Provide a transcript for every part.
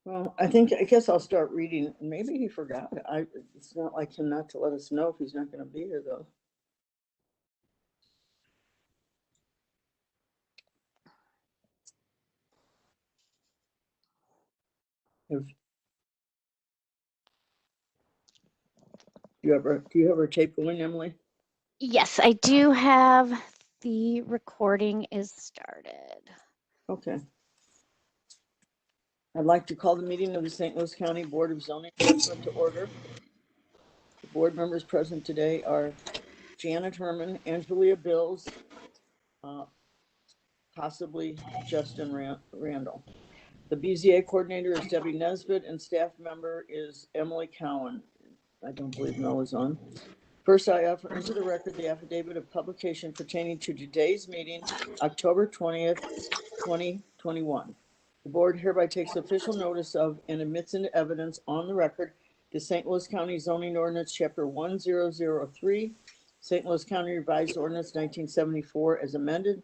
Well, I guess I'll start reading. Maybe he forgot. It's not like him not to let us know if he's not going to be here, though. Do you have her tape going, Emily? Yes, I do have. The recording is started. Okay. I'd like to call the meeting of the St. Louis County Board of Zoning Enforcement to order. The board members present today are Janet Herman, Angelia Bills, possibly Justin Randall. The BZA coordinator is Debbie Nesbitt, and staff member is Emily Cowan. I don't believe Mel is on. First, I offer into the record the affidavit of publication pertaining to today's meeting, October 20th, 2021. The board hereby takes official notice of and admits into evidence on the record the St. Louis County Zoning Ordinance, Chapter 1003, St. Louis County Revised Ordinance 1974 as amended,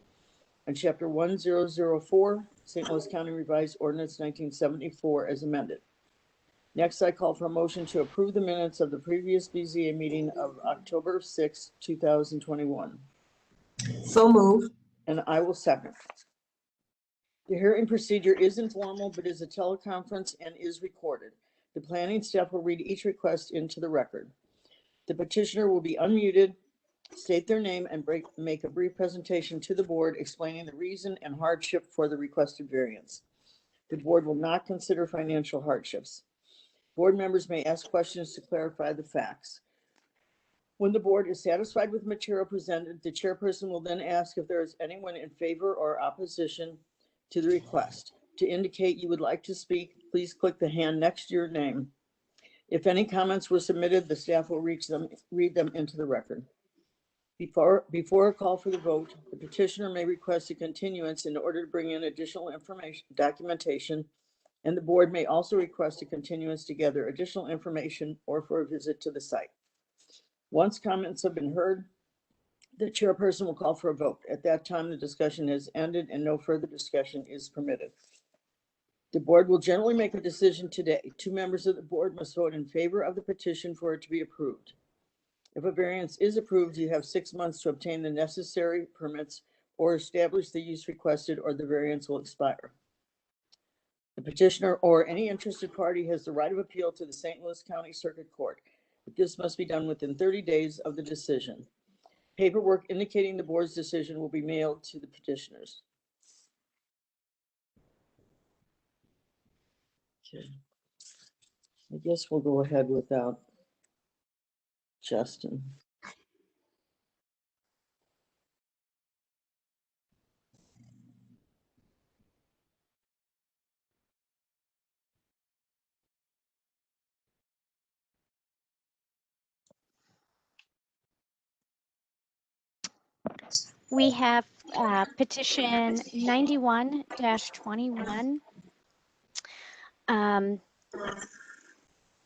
and Chapter 1004, St. Louis County Revised Ordinance 1974 as amended. Next, I call for a motion to approve the minutes of the previous BZA meeting of October 6, 2021. So moved. And I will second. The hearing procedure is informal, but is a teleconference and is recorded. The planning staff will read each request into the record. The petitioner will be unmuted, state their name, and make a brief presentation to the board explaining the reason and hardship for the requested variance. The board will not consider financial hardships. Board members may ask questions to clarify the facts. When the board is satisfied with material presented, the chairperson will then ask if there is anyone in favor or opposition to the request. To indicate you would like to speak, please click the hand next to your name. If any comments were submitted, the staff will read them into the record. Before a call for the vote, the petitioner may request a continuance in order to bring in additional information, documentation, and the board may also request a continuance to gather additional information or for a visit to the site. Once comments have been heard, the chairperson will call for a vote. At that time, the discussion has ended and no further discussion is permitted. The board will generally make a decision today. 2 members of the board must vote in favor of the petition for it to be approved. If a variance is approved, you have 6 months to obtain the necessary permits or establish the use requested, or the variance will expire. The petitioner or any interested party has the right of appeal to the St. Louis County Circuit Court, but this must be done within 30 days of the decision. Paperwork indicating the board's decision will be mailed to the petitioners. Okay. I guess we'll go ahead without Justin. We have petition 91-21.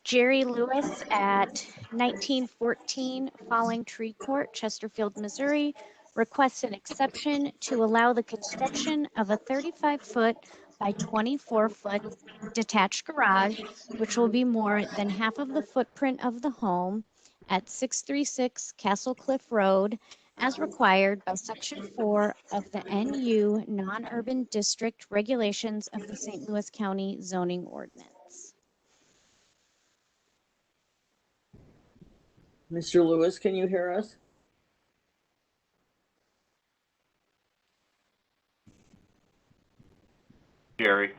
Jerry Lewis at 1914 Falling Tree Court, Chesterfield, Missouri, requests an exception to allow the construction of a 35-foot by 24-foot detached garage, which will be more than half of the footprint of the home at 636 Castle Cliff Road, as required by Section 4 of the NU Non-Urban District Regulations of the St. Louis County Zoning Ordinance. Mr. Lewis, can you hear us? Jerry.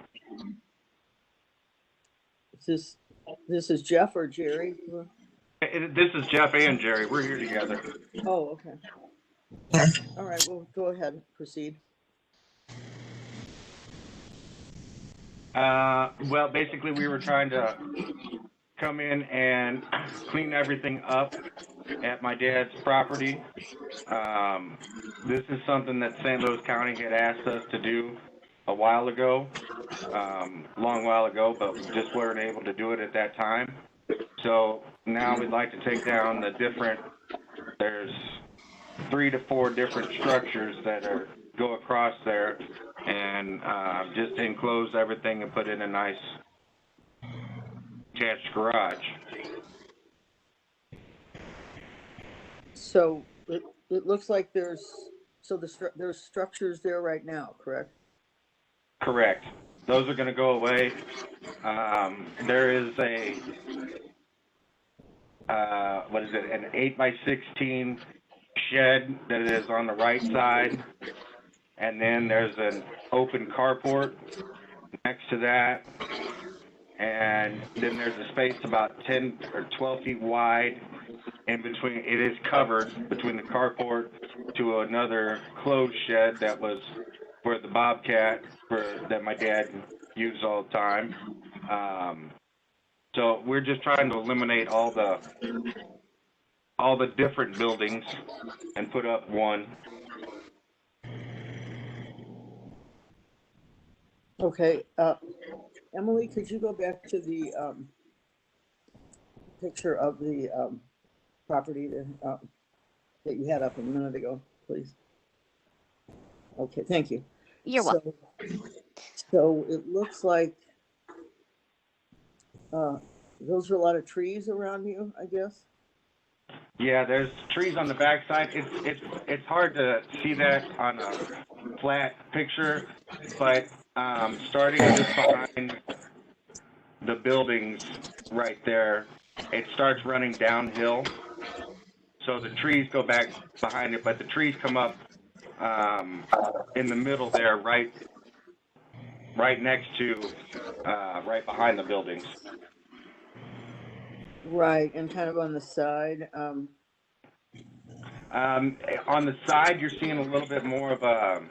This is Jeff or Jerry? This is Jeff and Jerry. We're here together. Oh, okay. All right, well, go ahead, proceed. Well, basically, we were trying to come in and clean everything up at my dad's property. This is something that St. Louis County had asked us to do a while ago, long while ago, but just weren't able to do it at that time. So now we'd like to take down there's 3 to 4 different structures that go across there, and just enclose everything and put in a nice attached garage. So it looks like there's structures there right now, correct? Correct. Those are going to go away. There is a, what is it, an 8x16 shed that is on the right side. And then there's an open carport next to that. And then there's a space about 10 or 12 feet wide in between. It is covered between the carport to another closed shed that was for the Bobcat that my dad used all the time. So we're just trying to eliminate all the different buildings and put up one. Okay. Emily, could you go back to the picture of the property that you had up a minute ago, please? Okay, thank you. You're welcome. So it looks like those are a lot of trees around you, I guess? Yeah, there's trees on the backside. It's hard to see that on a flat picture, but starting just behind the buildings right there, it starts running downhill. So the trees go back behind it, but the trees come up in the middle there, right next to, right behind the buildings. Right, and kind of on the side. On the side, you're seeing a little bit more of a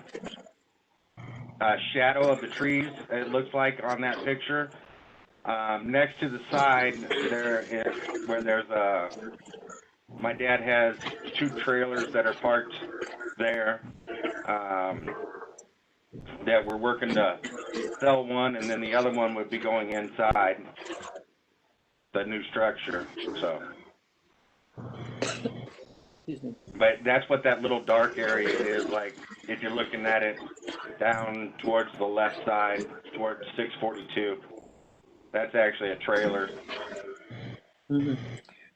shadow of the trees, it looks like on that picture. Next to the side, there is where there's my dad has 2 trailers that are parked there that we're working to sell one, and then the other one would be going inside the new structure. So, Excuse me. but that's what that little dark area is like. If you're looking at it down towards the left side, towards 642, that's actually a trailer. Mm-hmm.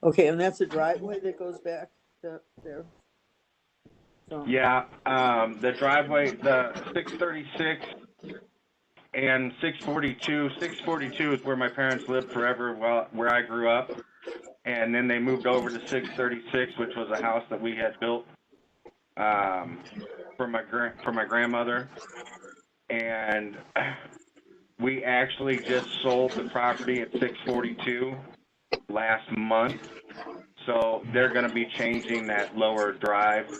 Okay, and that's a driveway that goes back there? Yeah, the driveway, the 636 and 642. 642 is where my parents lived forever, where I grew up. And then they moved over to 636, which was a house that we had built for my grandmother. And we actually just sold the property at 642 last month. So they're going to be changing that lower drive.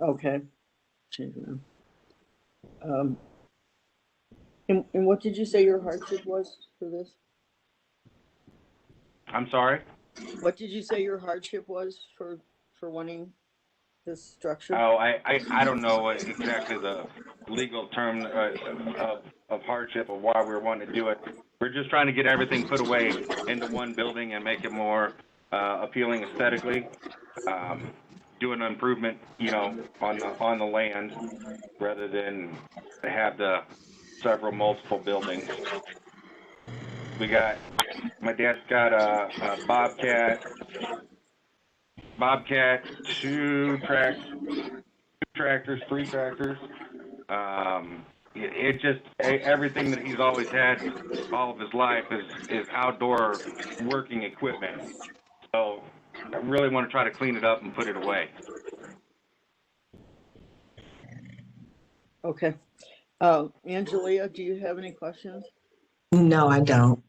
Okay. And what did you say your hardship was for this? I'm sorry? What did you say your hardship was for wanting this structure? Oh, I don't know what exactly the legal term of hardship or why we're wanting to do it. We're just trying to get everything put away into one building and make it more appealing aesthetically. Do an improvement, on the land rather than have the several multiple buildings. My dad's got a Bobcat, 2 tractors, 3 tractors. It just everything that he's always had all of his life is outdoor working equipment. So I really want to try to clean it up and put it away. Okay. Angelia, do you have any questions? No, I don't.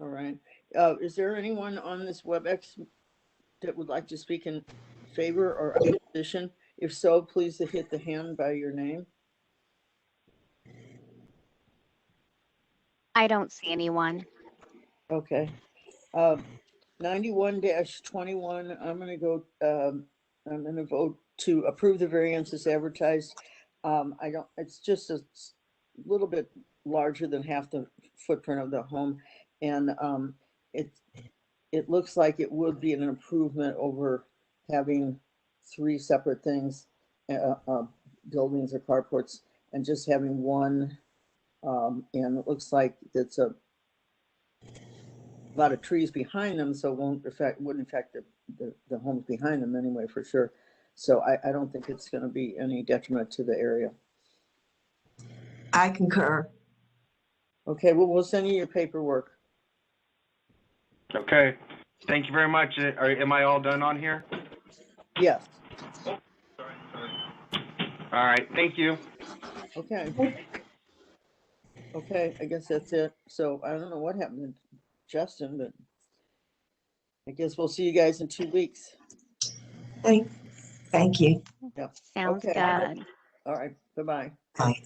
All right. Is there anyone on this WebEx that would like to speak in favor or opposition? If so, please hit the hand by your name. I don't see anyone. Okay. 91-21, I'm going to vote to approve the variance as advertised. It's just a little bit larger than half the footprint of the home. And it looks like it would be an improvement over having 3 separate things, buildings or carports and just having one. And it looks like it's a lot of trees behind them, so it wouldn't affect the homes behind them anyway, for sure. So I don't think it's going to be any detriment to the area. I concur. Okay, well, we'll send you your paperwork. Okay. Thank you very much. Am I all done on here? Yes. All right. Thank you. Okay. Okay, I guess that's it. So I don't know what happened to Justin, but I guess we'll see you guys in 2 weeks. Thank you. Sounds Okay. good. All right, bye-bye. Bye.